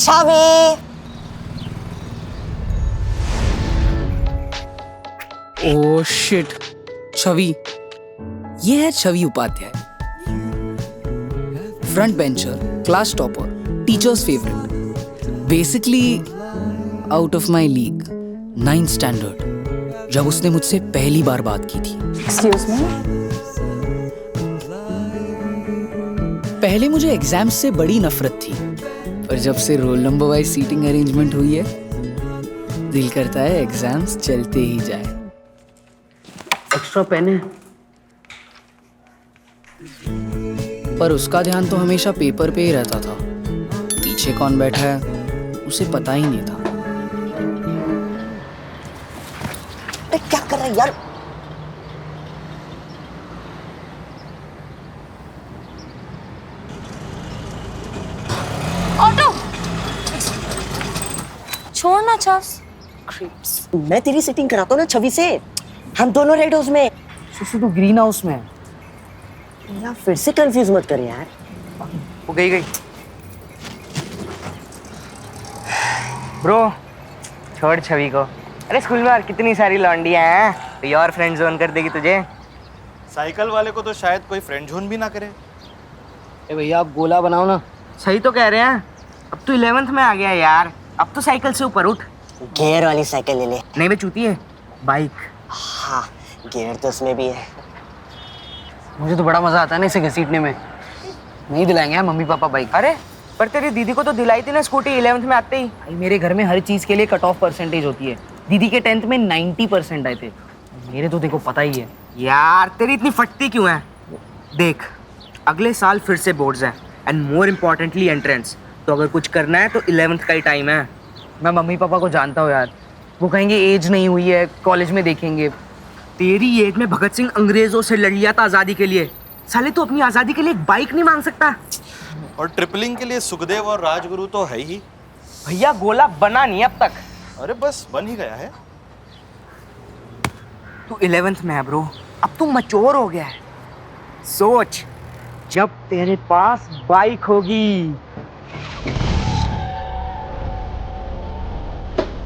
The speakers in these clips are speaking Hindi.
छवि। Oh shit, Chhavi. ये है Chhavi Upadhyay, front bencher, class topper, teachers favourite, basically out of my league, 9th standard, जब उसने मुझसे पहली बार बात की थी। Excuse me. पहले मुझे एग्जाम्स से बड़ी नफरत थी, पर जब से roll number wise seating arrangement हुई है, दिल करता है एग्जाम्स चलते ही जाए। एक्स्ट्रा पेन है। पर उसका ध्यान तो हमेशा पेपर पे ही रहता था। पीछे कौन बैठा है उसे पता ही नहीं था। क्या कर रहा है यार? ऑटो छोड़ना चार्ल्स। मैं तेरी सीटिंग कराता हूँ ना छवि से। हम दोनों रेड हाउस में। सुसु तो ग्रीन हाउस में है। यार फिर से कंफ्यूज मत कर यार। वो गई ब्रो, छोड़ छवि को। अरे स्कूल में और कितनी सारी लौंडियां हैं, तो ये और फ्रेंड जोन कर देगी तुझे। साइकिल वाले को तो शायद कोई फ्रेंड जोन भी ना करे। ए भैया आप गोला बनाओ ना। सही तो कह रहे हैं, अब तो 11th में आ गया यार, अब तो साइकिल से ऊपर उठ। गियर वाली साइकिल ले ले। नहीं बे चूती है, बाइक। हाँ गियर तो उसमें भी है। मुझे तो बड़ा मजा आता है ना इसे घसीटने में। नहीं दिलाएंगे यार मम्मी पापा बाइक। अरे पर तेरी दीदी को तो दिलाई थी ना स्कूटी 11th में आते ही। भाई मेरे घर में हर चीज के लिए कट ऑफ परसेंटेज होती है। दीदी के 10th में 90% आए थे, मेरे तो देखो पता ही है। यार तेरी इतनी फटती क्यों है? देख अगले साल फिर से बोर्ड्स हैं एंड मोर इम्पोर्टेंटली एंट्रेंस, तो अगर कुछ करना है तो 11th का ही टाइम है। मैं मम्मी पापा को जानता हूँ यार, वो कहेंगे एज नहीं हुई है, कॉलेज में देखेंगे। तेरी एज में भगत सिंह अंग्रेजों से लड़ लिया था आज़ादी के लिए, साले तू अपनी आज़ादी के लिए एक बाइक नहीं मांग सकता? और ट्रिपलिंग के लिए सुखदेव और राजगुरु तो है ही। भैया गोला बना नहीं अब तक। अरे बस बन ही गया है। तू 11th में है ब्रो, अब तू मैच्योर हो गया है। सोच जब तेरे पास बाइक होगी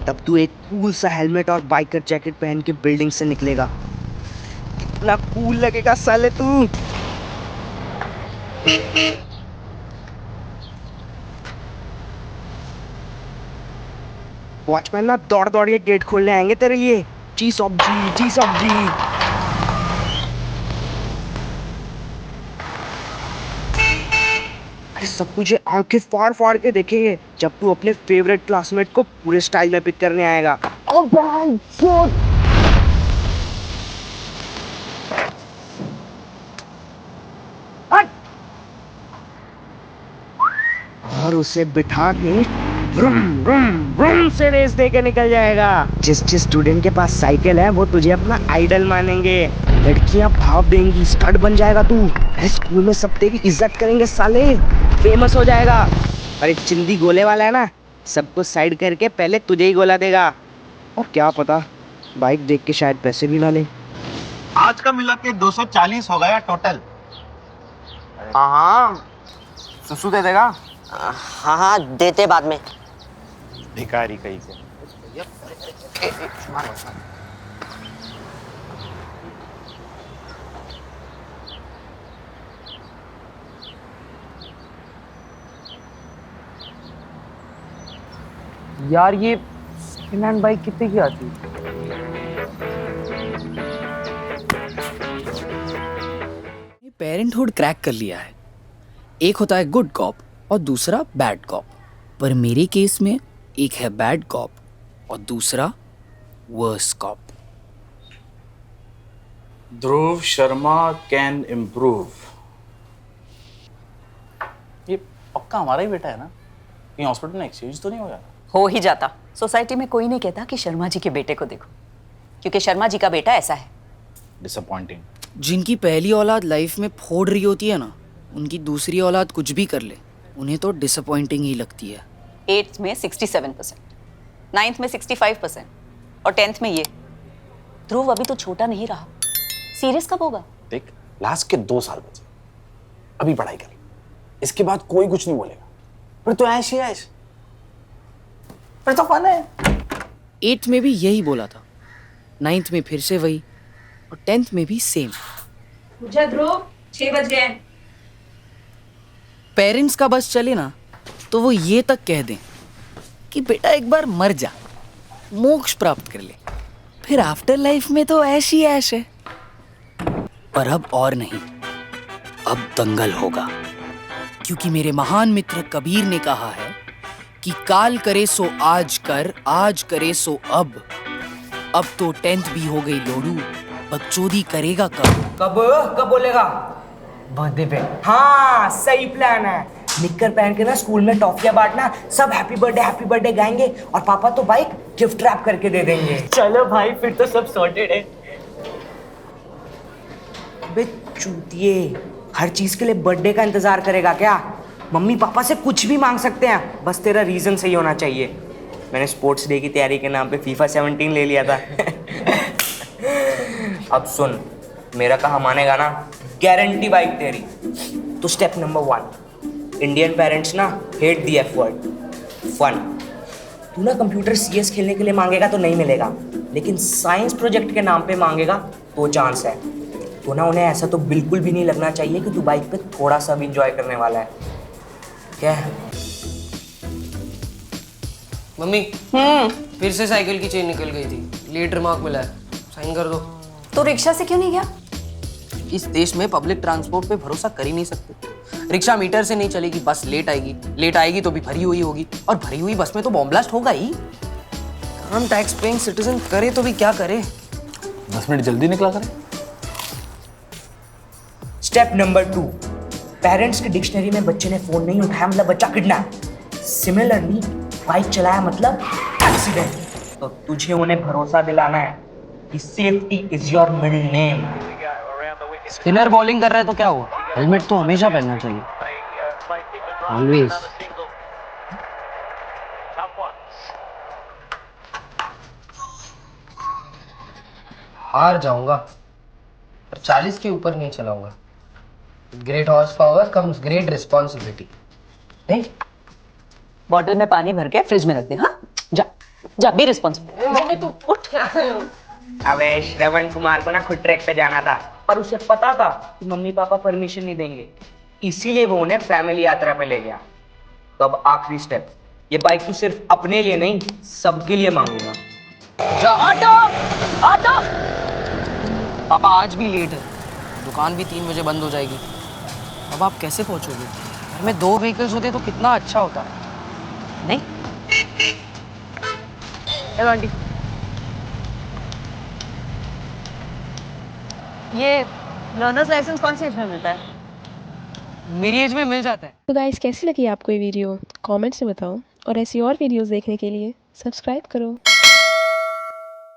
तब तू एक कूल सा हेलमेट और बाइकर जैकेट पहन के बिल्डिंग से निकलेगा। कितना कूल लगेगा साले तू। वॉचमैन ना दौड़ दौड़ के गेट खोलने आएंगे तेरे लिए। जी सब्जी, जी सब्जी। अरे सब तुझे आंखें फाड़ फाड़ के देखेंगे जब तू अपने फेवरेट क्लासमेट को पूरे स्टाइल में पिक करने आएगा। और उसे बिठा के ब्रुम ब्रुम ब्रुम से रेस दे के निकल जाएगा। जिस जिस स्टूडेंट के पास साइकिल है वो तुझे अपना आइडल मानेंगे। लड़कियां भाव देंगी, स्टड बन जाएगा तू। अरे स्कूल में सब तेरी इज्जत करेंगे साले, फेमस हो जाएगा। और एक चिंदी गोले वाला है ना, सबको साइड करके पहले तुझे ही गोला देगा। और क्या पता बाइक देख के शायद पैसे भी ना ले। आज का मिला के 240 हो गया टोटल। हाँ सुसु दे देगा। हाँ हाँ देते बाद में। भिखारी कहीं से। यार ये सेकंड हैंड बाइक कितने की आती है? पेरेंटहुड क्रैक कर लिया है। एक होता है गुड कॉप और दूसरा बैड कॉप, पर मेरे केस में एक है बैड कॉप और दूसरा worse cop. Dhruv Sharma can improve. ये पक्का हमारा ही बेटा है ना? कहीं हॉस्पिटल में एक्सचेंज तो नहीं हो गया? हो ही जाता। सोसाइटी में कोई नहीं कहता कि शर्मा जी के बेटे को देखो, क्योंकि शर्मा जी का बेटा ऐसा है। डिसअपॉइंटिंग। जिनकी पहली औलाद लाइफ में फोड़ रही होती है ना, उनकी दूसरी औलाद कुछ भी कर ले उन्हें तो डिसअपॉइंटिंग ही लगती है। 8th में 67%, 9th में 65% और 10th में ये। ध्रुव अभी तो छोटा नहीं रहा, सीरियस कब होगा? देख लास्ट के 2 साल बचे, अभी पढ़ाई कर, इसके बाद कोई कुछ नहीं बोलेगा। पर तो ऐश ही ऐश, पर तो फन है। 8th में भी यही बोला था, 9th में फिर से वही, और 10th में भी सेम। पूजा ध्रुव 6 बज गए। पेरेंट्स का बस चले ना तो वो ये तक कह दें कि बेटा एक बार मर जा, मोक्ष प्राप्त कर ले, फिर आफ्टर लाइफ में तो ऐश ही ऐश है। पर अब और नहीं, अब दंगल होगा, क्योंकि मेरे महान मित्र कबीर ने कहा है कि काल करे सो आज कर, आज करे सो अब तो 10th भी हो गई लोडू, बकचोदी करेगा कब? कब बोलेगा? बर्थडे पे। हाँ सही प्लान है। निक्कर पहन के ना स्कूल में टॉफियां बांटना, सब हैप्पी बर्थडे गाएंगे और पापा तो बाइक गिफ्ट रैप करके दे देंगे। चलो भाई फिर तो सब सॉर्टेड है। अबे चूतिए, हर चीज के लिए बर्थडे का इंतजार करेगा क्या? मम्मी पापा से कुछ भी मांग सकते हैं, बस तेरा रीजन सही होना चाहिए। मैंने स्पोर्ट्स डे की तैयारी के नाम पे FIFA 17 ले लिया था। अब सुन, मेरा कहा मानेगा ना, गारंटी बाइक तेरी। तो स्टेप नंबर 1, इंडियन पेरेंट्स ना hate the F word, fun. तू ना कंप्यूटर CS खेलने के लिए मांगेगा तो नहीं मिलेगा, लेकिन साइंस प्रोजेक्ट के नाम पे मांगेगा तो चांस है। तो ना उन्हें ऐसा तो बिल्कुल भी नहीं लगना चाहिए कि तू बाइक पे थोड़ा सा भी इंजॉय करने वाला है। क्या है? मम्मी फिर से साइकिल की चेन निकल गई थी, लेट रिमार्क मिला है, साइन कर दो। तो रिक्शा से क्यों नहीं गया? इस देश में पब्लिक ट्रांसपोर्ट पे भरोसा कर ही नहीं सकते। रिक्शा मीटर से नहीं चलेगी, बस लेट आएगी तो भी भरी हुई होगी, और भरी हुई बस में तो बॉम्ब ब्लास्ट होगा ही। हम टैक्स पेइंग सिटीजन करे तो भी क्या करे। 10 मिनट जल्दी निकला करें। स्टेप नंबर 2, पेरेंट्स की डिक्शनरी में बच्चे ने फोन नहीं उठाया मतलब बच्चा किडनैप। सिमिलरली बाइक चलाया मतलब एक्सीडेंट। तो तुझे उन्हें भरोसा दिलाना है कि safety is your middle name. Spinner bowling कर रहा है तो क्या हुआ, हेलमेट तो हमेशा पहनना चाहिए, ऑलवेज। हार जाऊंगा पर 40 के ऊपर नहीं चलाऊंगा। Great horse power comes great responsibility. नहीं, बॉटल में पानी भर के फ्रिज में रख दे। हाँ जा बी रिस्पॉन्सिबल। अबे श्रवण कुमार को ना खुद ट्रैक पे जाना था, पर उसे पता था कि मम्मी पापा परमिशन नहीं देंगे, इसीलिए वो उन्हें फैमिली यात्रा पे ले गया। तो अब आखिरी स्टेप, ये बाइक तू सिर्फ अपने लिए नहीं सबके लिए मांगूंगा। ऑटो पापा आज भी लेट है, दुकान भी 3 बजे बंद हो जाएगी। अब आप कैसे पहुंचोगे? घर में 2 व्हीकल्स होते तो कितना अच्छा होता। नहीं, हेलो आंटी, ये लर्नर्स लाइसेंस कौन सी एज में मिलता है? मेरी एज में मिल जाता है। तो गाइस कैसी लगी आपको ये वीडियो कमेंट्स में बताओ, और ऐसी और वीडियोस देखने के लिए सब्सक्राइब करो।